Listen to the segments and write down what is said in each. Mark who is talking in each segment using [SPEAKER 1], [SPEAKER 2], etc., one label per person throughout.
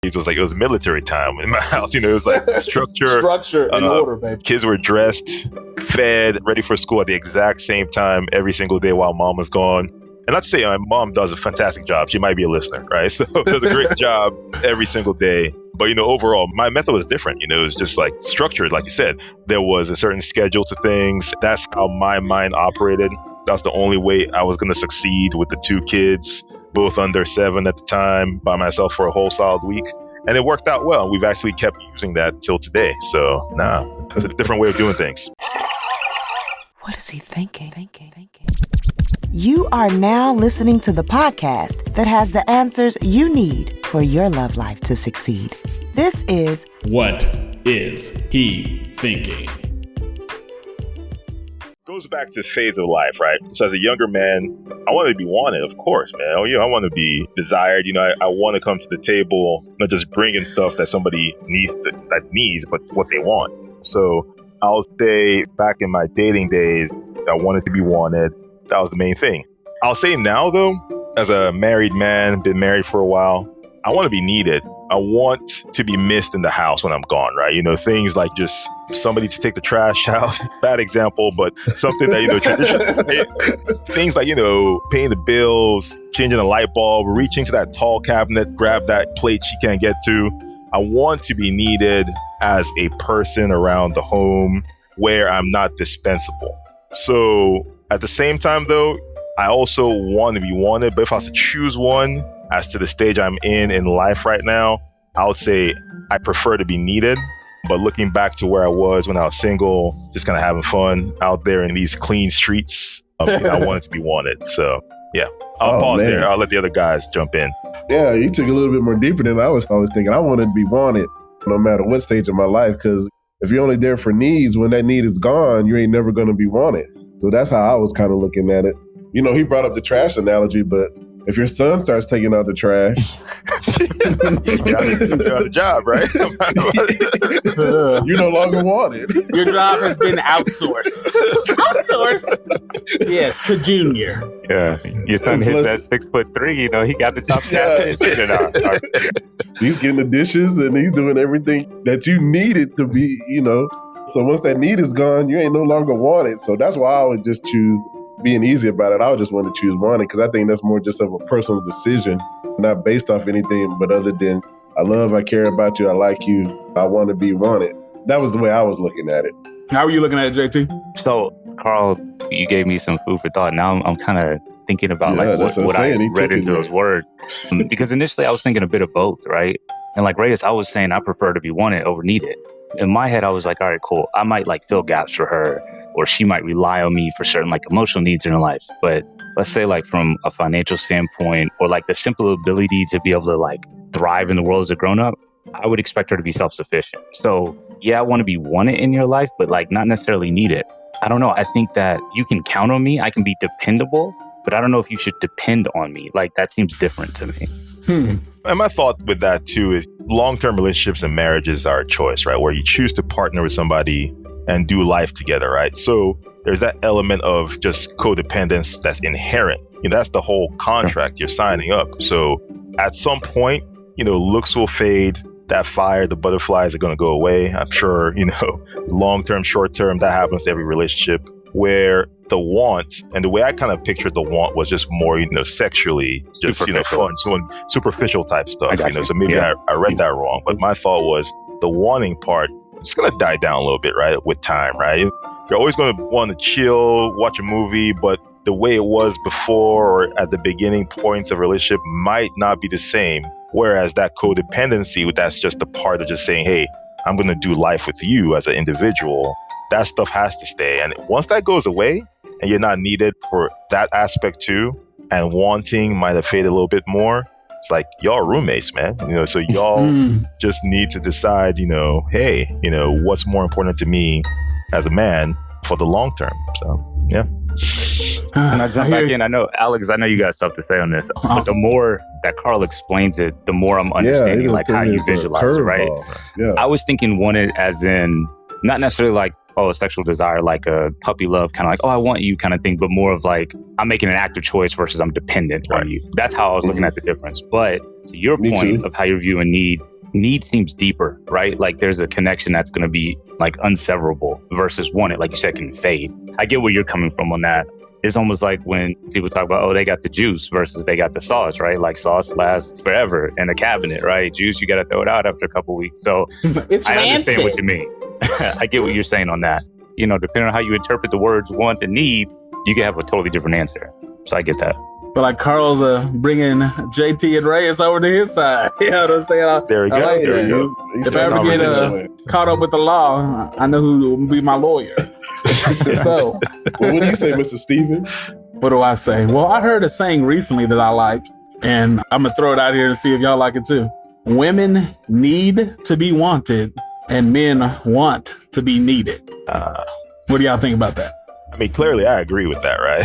[SPEAKER 1] It was like, it was military time in my house. It was like
[SPEAKER 2] structure and order, baby.
[SPEAKER 1] Kids were dressed, fed, ready for school at the exact same time every single day while mom was gone. And not to say my mom does a fantastic job. She might be a listener, right? So does a great job every single day. But, overall, my method was different. It was just like structured. Like you said, there was a certain schedule to things. That's how my mind operated. That's the only way I was going to succeed with the 2 kids, both under 7 at the time, by myself for a whole solid week. And it worked out well. We've actually kept using that till today. So, it's a different way of doing things.
[SPEAKER 3] What is he thinking? You are now listening to the podcast that has the answers you need for your love life to succeed. This is
[SPEAKER 4] What Is He Thinking?
[SPEAKER 1] Goes back to phase of life, right? So as a younger man, I wanted to be wanted, of course, man. I want to be desired. I want to come to the table, not just bringing stuff that somebody needs, but what they want. So I'll say back in my dating days, I wanted to be wanted. That was the main thing. I'll say now, though, as a married man, been married for a while, I want to be needed. I want to be missed in the house when I'm gone, right? Things like just somebody to take the trash out. Bad example, but something that, traditional. Things like, paying the bills, changing a light bulb, reaching to that tall cabinet, grab that plate she can't get to. I want to be needed as a person around the home where I'm not dispensable. So at the same time, though, I also want to be wanted. But if I was to choose one as to the stage I'm in life right now, I would say I prefer to be needed. But looking back to where I was when I was single, just kind of having fun out there in these clean streets, I wanted to be wanted. So, yeah, I'll pause there. I'll let the other guys jump in.
[SPEAKER 5] Yeah, you took a little bit more deeper than I was thinking. I wanted to be wanted no matter what stage of my life, because if you're only there for needs, when that need is gone, you ain't never going to be wanted. So that's how I was kind of looking at it. He brought up the trash analogy, but if your son starts taking out the trash,
[SPEAKER 1] you're on the job, right?
[SPEAKER 5] You're no longer wanted.
[SPEAKER 2] Your job has been outsourced. Yes, to Junior.
[SPEAKER 6] Yeah, your son hit that 6'3". He got the top cabinet.
[SPEAKER 5] He's getting the dishes and he's doing everything that you needed to be. So once that need is gone, you ain't no longer wanted. So that's why I would just choose being easy about it. I would just want to choose wanted, because I think that's more just of a personal decision, not based off anything, but other than I care about you, I like you, I want to be wanted. That was the way I was looking at it.
[SPEAKER 2] How are you looking at it, JT?
[SPEAKER 6] So, Carl, you gave me some food for thought. Now I'm kind of thinking about what I read into those words. Because initially I was thinking a bit of both, right? And like Reyes, I was saying I prefer to be wanted over needed. In my head, I was like, all right, cool. I might fill gaps for her, or she might rely on me for certain emotional needs in her life. But let's say from a financial standpoint, or the simple ability to be able to thrive in the world as a grown up, I would expect her to be self-sufficient. So yeah, I want to be wanted in your life, but not necessarily needed. I don't know. I think that you can count on me. I can be dependable, but I don't know if you should depend on me. That seems different to me.
[SPEAKER 1] And my thought with that too is long-term relationships and marriages are a choice, right? Where you choose to partner with somebody and do life together, right? So there's that element of just codependence that's inherent. That's the whole contract you're signing up. So at some point, looks will fade. That fire, the butterflies are going to go away. I'm sure, long-term, short-term, that happens to every relationship, where the want, and the way I kind of pictured the want was just more, sexually, just, fun, superficial type stuff, so maybe I read that wrong. But my thought was the wanting part, it's going to die down a little bit, right? With time, right? You're always going to want to chill, watch a movie, but the way it was before or at the beginning points of a relationship might not be the same. Whereas that codependency, that's just the part of just saying, hey, I'm going to do life with you as an individual. That stuff has to stay. And once that goes away and you're not needed for that aspect too, and wanting might have faded a little bit more, it's like y'all are roommates, man. So y'all just need to decide, hey, what's more important to me as a man for the long term. So, yeah.
[SPEAKER 6] Can I jump back in? I know, Alex, you got stuff to say on this, but the more that Carl explains it, the more I'm understanding how you visualize it, right? Yeah. I was thinking wanted as in not necessarily a sexual desire, a puppy love, kind of I want you kind of thing, but more of I'm making an active choice versus I'm dependent on you. That's how I was looking at the difference. But to your point of how you're viewing need, need seems deeper, right? Like there's a connection that's going to be like unseverable versus wanted, like you said, can fade. I get where you're coming from on that. It's almost like when people talk about, oh, they got the juice versus they got the sauce, right? Like sauce lasts forever in a cabinet, right? Juice, you got to throw it out after a couple of weeks. So
[SPEAKER 2] it's
[SPEAKER 6] I
[SPEAKER 2] rancid.
[SPEAKER 6] understand what you mean. I get what you're saying on that. You know, depending on how you interpret the words want and need, you can have a totally different answer. So I get that.
[SPEAKER 2] But like Carl's bringing JT and Reyes over to his side. You know what I'm saying?
[SPEAKER 1] There we go.
[SPEAKER 2] Like
[SPEAKER 1] there we go.
[SPEAKER 2] If I ever get caught up with the law, I know who will be my lawyer. So,
[SPEAKER 5] well, what do you say, Mr. Stevens?
[SPEAKER 2] What do I say? Well, I heard a saying recently that I like, and I'm going to throw it out here and see if y'all like it too. Women need to be wanted, and men want to be needed. What do y'all think about that?
[SPEAKER 1] I mean, clearly I agree with that, right?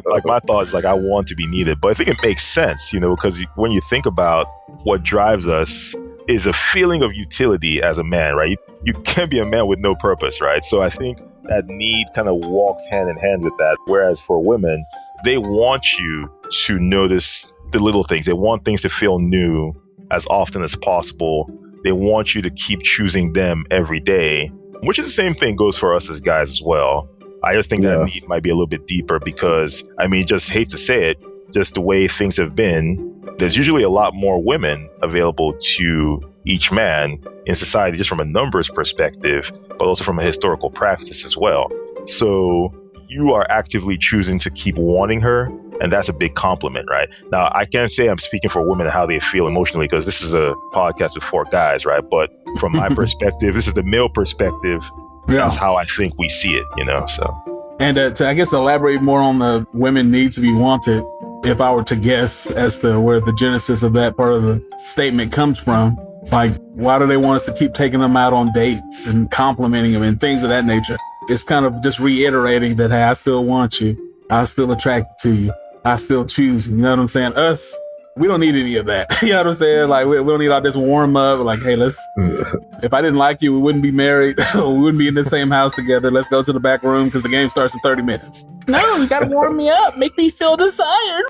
[SPEAKER 1] like my thoughts, like I want to be needed, but I think it makes sense, you know, because when you think about what drives us is a feeling of utility as a man, right? You can't be a man with no purpose, right? So I think that need kind of walks hand in hand with that. Whereas for women, they want you to notice the little things. They want things to feel new as often as possible. They want you to keep choosing them every day, which is the same thing goes for us as guys as well. I just think that need might be a little bit deeper because, I mean, just hate to say it, just the way things have been, there's usually a lot more women available to each man in society, just from a numbers perspective, but also from a historical practice as well. So you are actively choosing to keep wanting her, and that's a big compliment, right? Now, I can't say I'm speaking for women and how they feel emotionally because this is a podcast with 4 guys, right? But from my perspective, this is the male perspective. Yeah. That's how I think we see it, you know, so.
[SPEAKER 2] And to, I guess, elaborate more on the women need to be wanted, if I were to guess as to where the genesis of that part of the statement comes from, like, why do they want us to keep taking them out on dates and complimenting them and things of that nature? It's kind of just reiterating that, hey, I still want you. I'm still attracted to you. I still choose you. You know what I'm saying? Us, we don't need any of that. You know what I'm saying? Like, we don't need all this warm up. Like, hey, if I didn't like you, we wouldn't be married. We wouldn't be in the same house together. Let's go to the back room because the game starts in 30 minutes. No, you got to warm me up. Make me feel desired.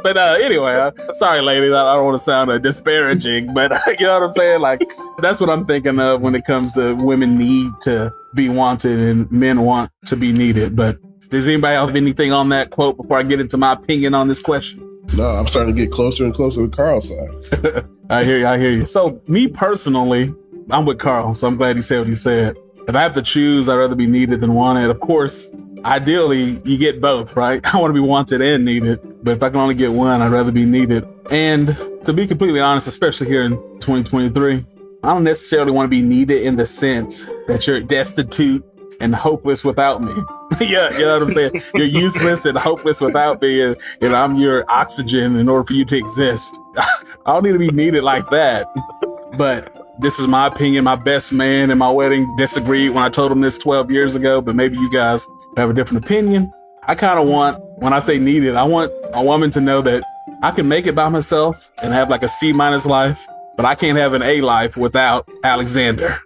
[SPEAKER 2] But anyway, sorry, ladies. I don't want to sound disparaging, but you know what I'm saying? Like, that's what I'm thinking of when it comes to women need to be wanted and men want to be needed. But does anybody have anything on that quote before I get into my opinion on this question?
[SPEAKER 5] No, I'm starting to get closer and closer to Carl's side.
[SPEAKER 2] I hear you. So me personally, I'm with Carl, so I'm glad he said what he said. If I have to choose, I'd rather be needed than wanted. Of course, ideally, you get both, right? I want to be wanted and needed, but if I can only get one, I'd rather be needed. And to be completely honest, especially here in 2023, I don't necessarily want to be needed in the sense that you're destitute and hopeless without me. Yeah, you know what I'm saying? You're useless and hopeless without me, and I'm your oxygen in order for you to exist. I don't need to be needed like that. But this is my opinion. My best man in my wedding disagreed when I told him this 12 years ago, but maybe you guys have a different opinion. I kind of want, when I say needed, I want a woman to know that I can make it by myself and have like a C- life, but I can't have an A life without Alexander.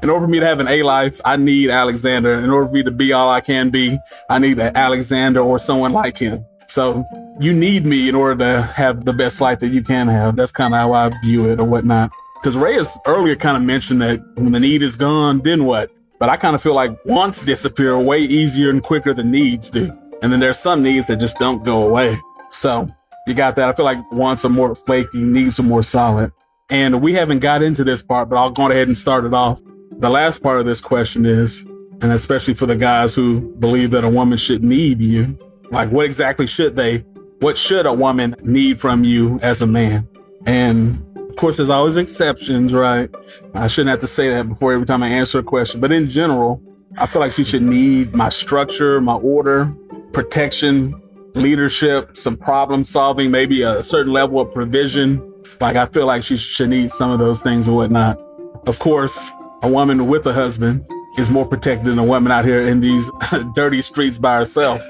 [SPEAKER 2] In order for me to have an A life, I need Alexander. In order for me to be all I can be, I need an Alexander or someone like him. So you need me in order to have the best life that you can have. That's kind of how I view it or whatnot. Because Reyes earlier kind of mentioned that when the need is gone, then what? But I kind of feel like wants disappear way easier and quicker than needs do. And then there's some needs that just don't go away. So you got that. I feel like wants are more flaky, needs are more solid. And we haven't got into this part, but I'll go ahead and start it off. The last part of this question is, and especially for the guys who believe that a woman should need you, like what exactly should they? What should a woman need from you as a man? And of course, there's always exceptions, right? I shouldn't have to say that before every time I answer a question. But in general, I feel like she should need my structure, my order, protection, leadership, some problem solving, maybe a certain level of provision. Like, I feel like she should need some of those things and whatnot. Of course, a woman with a husband is more protected than a woman out here in these dirty streets by herself.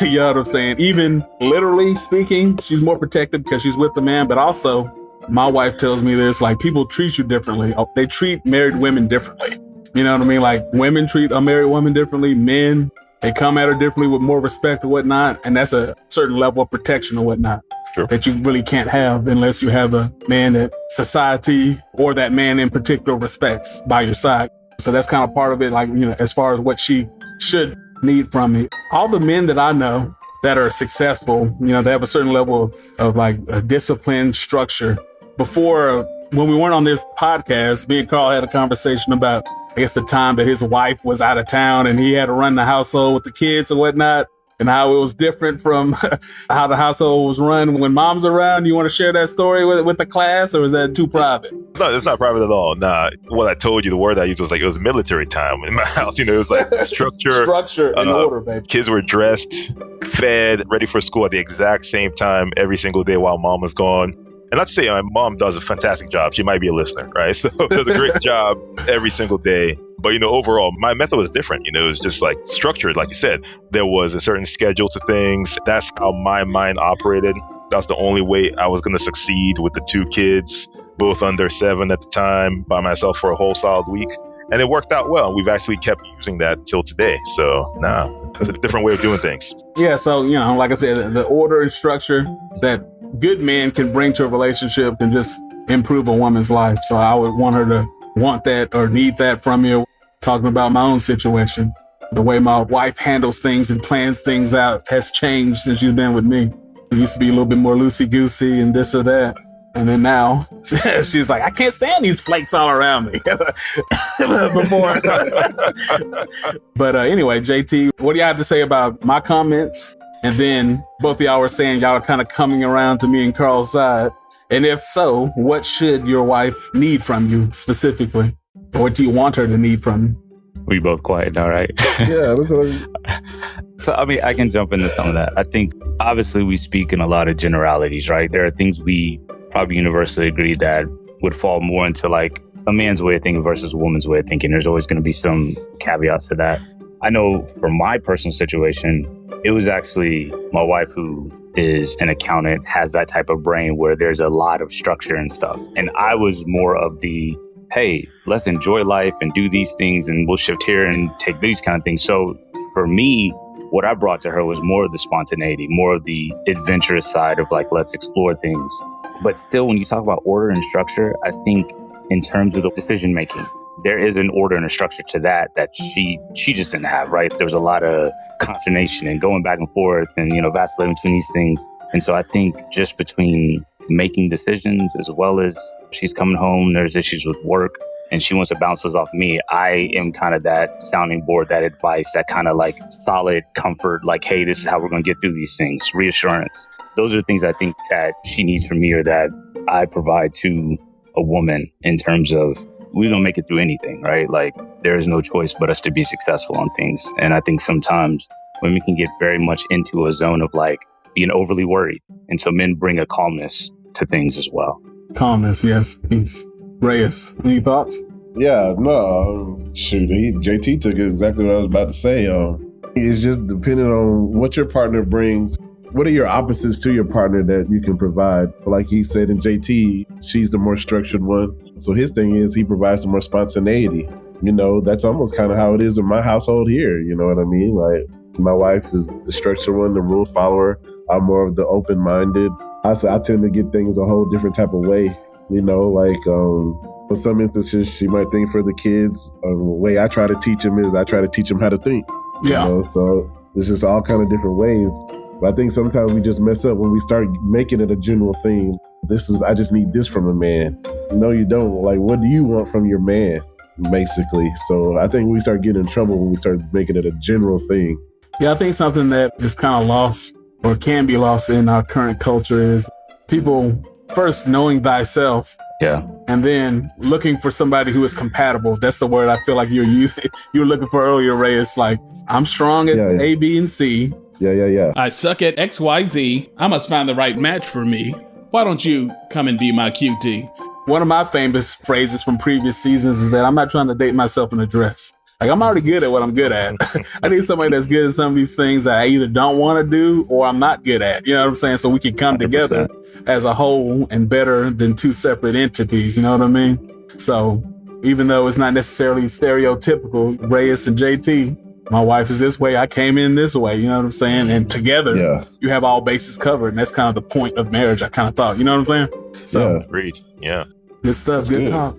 [SPEAKER 2] You know what I'm saying? Even literally speaking, she's more protected because she's with the man. But also, my wife tells me this, like, people treat you differently. They treat married women differently. You know what I mean? Like, women treat a married woman differently. Men They come at her differently with more respect or whatnot. And that's a certain level of protection or whatnot. Sure. That you really can't have unless you have a man that society or that man in particular respects by your side. So that's kind of part of it, like, as far as what she should need from me. All the men that I know that are successful, they have a certain level of like a discipline, structure. Before, when we weren't on this podcast, me and Carl had a conversation about, I guess, the time that his wife was out of town and he had to run the household with the kids and whatnot, and how it was different from how the household was run when mom's around. You want to share that story with the class, or is that too private?
[SPEAKER 1] No, it's not private at all. Nah, what I told you, the word I used was like, it was military time in my house. It was like structure
[SPEAKER 2] and order, baby.
[SPEAKER 1] Kids were dressed, fed, ready for school at the exact same time every single day while mom was gone. And not to say my mom does a fantastic job. She might be a listener, right? So it does a great job every single day. But, overall, my method was different. It was just like structured, like you said. There was a certain schedule to things. That's how my mind operated. That's the only way I was going to succeed with the 2 kids, both under 7 at the time, by myself for a whole solid week. And it worked out well. We've actually kept using that till today. So, it's a different way of doing things.
[SPEAKER 2] Yeah. So, like I said, the order and structure that good men can bring to a relationship can just improve a woman's life. So I would want her to want that or need that from you. Talking about my own situation, the way my wife handles things and plans things out has changed since she's been with me. It used to be a little bit more loosey-goosey and this or that. And then now she's like, I can't stand these flakes all around me. Before. But anyway, JT, what do you have to say about my comments? And then both of y'all were saying y'all are kind of coming around to me and Carl's side. And if so, what should your wife need from you specifically? Or what do you want her to need from you?
[SPEAKER 6] We both quiet now, right?
[SPEAKER 5] Yeah.
[SPEAKER 6] So, I can jump into some of that. I think, obviously, we speak in a lot of generalities, right? There are things we probably universally agree that would fall more into like a man's way of thinking versus a woman's way of thinking. There's always going to be some caveats to that. I know for my personal situation, it was actually my wife who is an accountant, has that type of brain where there's a lot of structure and stuff. And I was more of the, hey, let's enjoy life and do these things and we'll shift here and take these kind of things. So for me, what I brought to her was more of the spontaneity, more of the adventurous side of like, let's explore things. But still, when you talk about order and structure, I think in terms of the decision making, there is an order and a structure to that she just didn't have, right? There was a lot of consternation and going back and forth and, vacillating between these things. And so I think just between making decisions as well as she's coming home, there's issues with work and she wants to bounce those off me. I am kind of that sounding board, that advice, that kind of like solid comfort, like, hey, this is how we're going to get through these things, reassurance. Those are things I think that she needs from me or that I provide to a woman in terms of we don't make it through anything, right? Like there is no choice but us to be successful on things. And I think sometimes women can get very much into a zone of like being overly worried. And so men bring a calmness to things as well.
[SPEAKER 2] Calmness, yes, peace. Reyes, any thoughts?
[SPEAKER 5] Yeah, no, JT took exactly what I was about to say. It's just depending on what your partner brings. What are your opposites to your partner that you can provide? Like he said in JT, she's the more structured one. So his thing is he provides the more spontaneity. That's almost kind of how it is in my household here. You know what I mean? Like my wife is the structured one, the rule follower. I'm more of the open-minded. I tend to get things a whole different type of way. In some instances, she might think for the kids. The way I try to teach them is I try to teach them how to think.
[SPEAKER 2] Yeah.
[SPEAKER 5] So there's just all kind of different ways. But I think sometimes we just mess up when we start making it a general theme. I just need this from a man. No, you don't. Like, what do you want from your man, basically? So I think we start getting in trouble when we start making it a general thing.
[SPEAKER 2] Yeah, I think something that is kind of lost or can be lost in our current culture is people first knowing thyself.
[SPEAKER 6] Yeah.
[SPEAKER 2] And then looking for somebody who is compatible. That's the word I feel like you were looking for earlier, Ray. It's like, I'm strong at A, B, and C.
[SPEAKER 5] Yeah.
[SPEAKER 4] I suck at XYZ. I must find the right match for me. Why don't you come and be my QT?
[SPEAKER 2] One of my famous phrases from previous seasons is that I'm not trying to date myself in a dress. Like, I'm already good at what I'm good at. I need somebody that's good at some of these things that I either don't want to do or I'm not good at. You know what I'm saying? So we can come 100%. Together as a whole and better than two separate entities. You know what I mean? So even though it's not necessarily stereotypical, Reyes and JT, My wife is this way. I came in this way. You know what I'm saying? And together, you have all bases covered. And that's kind of the point of marriage, I kind of thought. You know what I'm saying? So,
[SPEAKER 1] agreed. Yeah.
[SPEAKER 2] Good stuff. Good talk.